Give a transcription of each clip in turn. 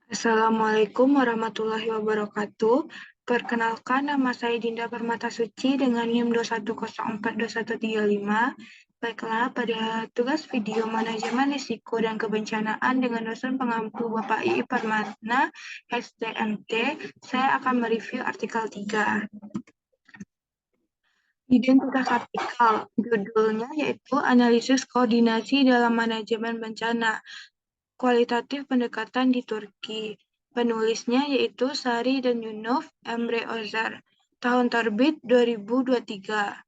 Assalamualaikum warahmatullahi wabarakatuh. Perkenalkan, nama saya Dinda Permatasuci dengan NIM 2104213. Baiklah, pada tugas video manajemen risiko dan kebencanaan dengan dosen pengampu Bapak I. Permana, STMT, saya akan mereview artikel 3. Identitas artikel, judulnya yaitu Analisis Koordinasi dalam Manajemen Bencana. Kualitatif pendekatan di Turki. Penulisnya yaitu Sari dan Yunus Emre Ozar. Tahun terbit 2023.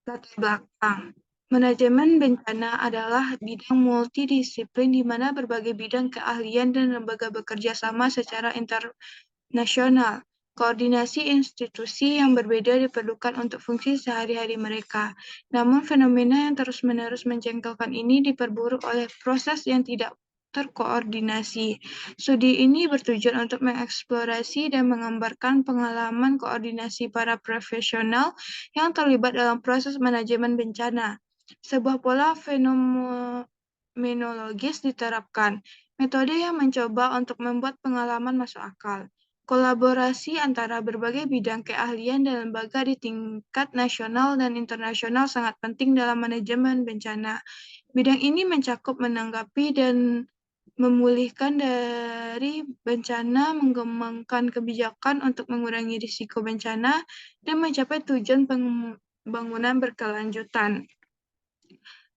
Latar belakang. Manajemen bencana adalah bidang multidisiplin di mana berbagai bidang keahlian dan lembaga bekerja sama secara internasional. Koordinasi institusi yang berbeda diperlukan untuk fungsi sehari-hari mereka. Namun fenomena yang terus-menerus menjengkelkan ini diperburuk oleh proses yang tidak terkoordinasi. Studi ini bertujuan untuk mengeksplorasi dan menggambarkan pengalaman koordinasi para profesional yang terlibat dalam proses manajemen bencana. Sebuah pola fenomenologis diterapkan, metode yang mencoba untuk membuat pengalaman masuk akal. Kolaborasi antara berbagai bidang keahlian dan lembaga di tingkat nasional dan internasional sangat penting dalam manajemen bencana. Bidang ini mencakup menanggapi dan memulihkan dari bencana, mengembangkan kebijakan untuk mengurangi risiko bencana, dan mencapai tujuan pembangunan berkelanjutan.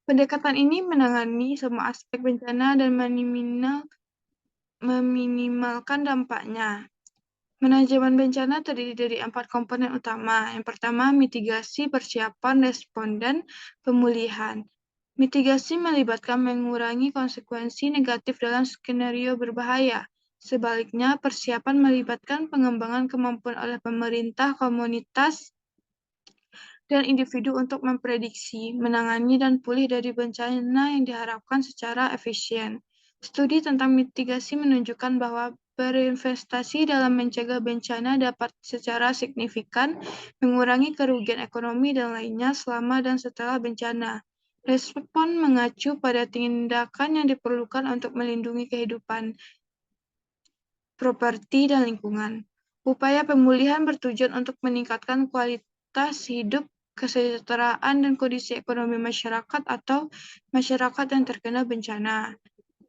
Pendekatan ini menangani semua aspek bencana dan meminimalkan dampaknya. Manajemen bencana terdiri dari 4 komponen utama. Yang pertama, mitigasi, persiapan, respon, dan pemulihan. Mitigasi melibatkan mengurangi konsekuensi negatif dalam skenario berbahaya. Sebaliknya, persiapan melibatkan pengembangan kemampuan oleh pemerintah, komunitas, dan individu untuk memprediksi, menangani, dan pulih dari bencana yang diharapkan secara efisien. Studi tentang mitigasi menunjukkan bahwa berinvestasi dalam mencegah bencana dapat secara signifikan mengurangi kerugian ekonomi dan lainnya selama dan setelah bencana. Respon mengacu pada tindakan yang diperlukan untuk melindungi kehidupan, properti, dan lingkungan. Upaya pemulihan bertujuan untuk meningkatkan kualitas hidup, kesejahteraan, dan kondisi ekonomi masyarakat atau masyarakat yang terkena bencana.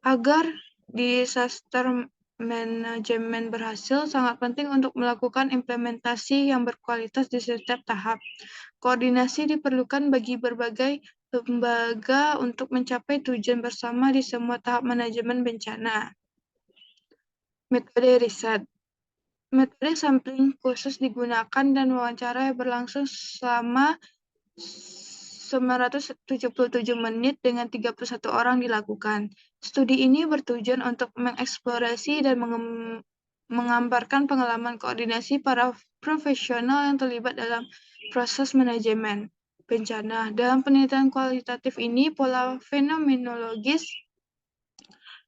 Agar disaster manajemen berhasil, sangat penting untuk melakukan implementasi yang berkualitas di setiap tahap. Koordinasi diperlukan bagi berbagai lembaga untuk mencapai tujuan bersama di semua tahap manajemen bencana. Metode riset. Metode sampling khusus digunakan dan wawancara yang berlangsung selama 977 menit dengan 31 orang dilakukan. Studi ini bertujuan untuk mengeksplorasi dan menggambarkan pengalaman koordinasi para profesional yang terlibat dalam proses manajemen bencana. Dalam penelitian kualitatif ini, pola fenomenologis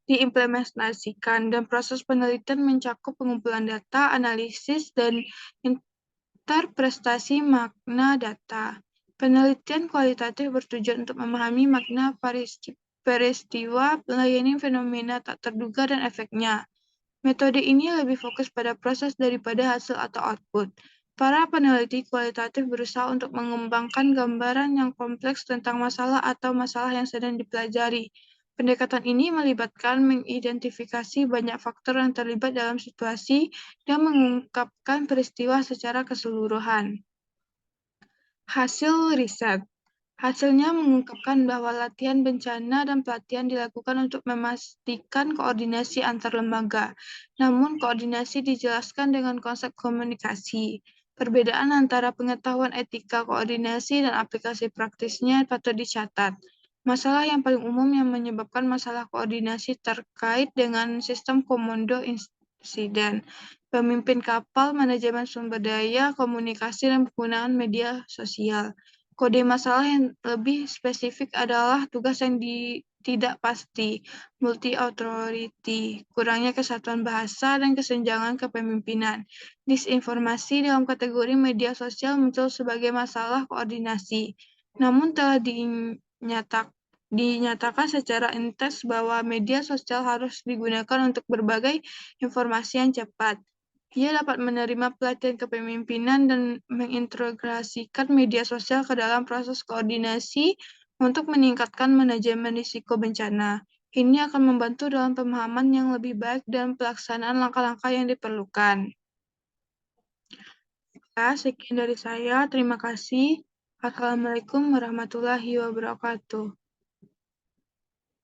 diimplementasikan dan proses penelitian mencakup pengumpulan data, analisis, dan interpretasi makna data. Penelitian kualitatif bertujuan untuk memahami makna peristiwa, melayani fenomena tak terduga, dan efeknya. Metode ini lebih fokus pada proses daripada hasil atau output. Para peneliti kualitatif berusaha untuk mengembangkan gambaran yang kompleks tentang masalah atau masalah yang sedang dipelajari. Pendekatan ini melibatkan mengidentifikasi banyak faktor yang terlibat dalam situasi dan mengungkapkan peristiwa secara keseluruhan. Hasil riset. Hasilnya mengungkapkan bahwa latihan bencana dan pelatihan dilakukan untuk memastikan koordinasi antar lembaga. Namun, koordinasi dijelaskan dengan konsep komunikasi. Perbedaan antara pengetahuan etika koordinasi dan aplikasi praktisnya patut dicatat. Masalah yang paling umum yang menyebabkan masalah koordinasi terkait dengan sistem komando insiden, pemimpin kapal, manajemen sumber daya, komunikasi, dan penggunaan media sosial. Kode masalah yang lebih spesifik adalah tugas yang tidak pasti, multi-authority, kurangnya kesatuan bahasa, dan kesenjangan kepemimpinan. Disinformasi dalam kategori media sosial muncul sebagai masalah koordinasi, namun telah dinyatakan dinyatakan secara intens bahwa media sosial harus digunakan untuk berbagai informasi yang cepat. Ia dapat menerima pelatihan kepemimpinan dan mengintegrasikan media sosial ke dalam proses koordinasi untuk meningkatkan manajemen risiko bencana. Ini akan membantu dalam pemahaman yang lebih baik dan pelaksanaan langkah-langkah yang diperlukan. Ya, sekian dari saya. Terima kasih. Assalamualaikum warahmatullahi wabarakatuh.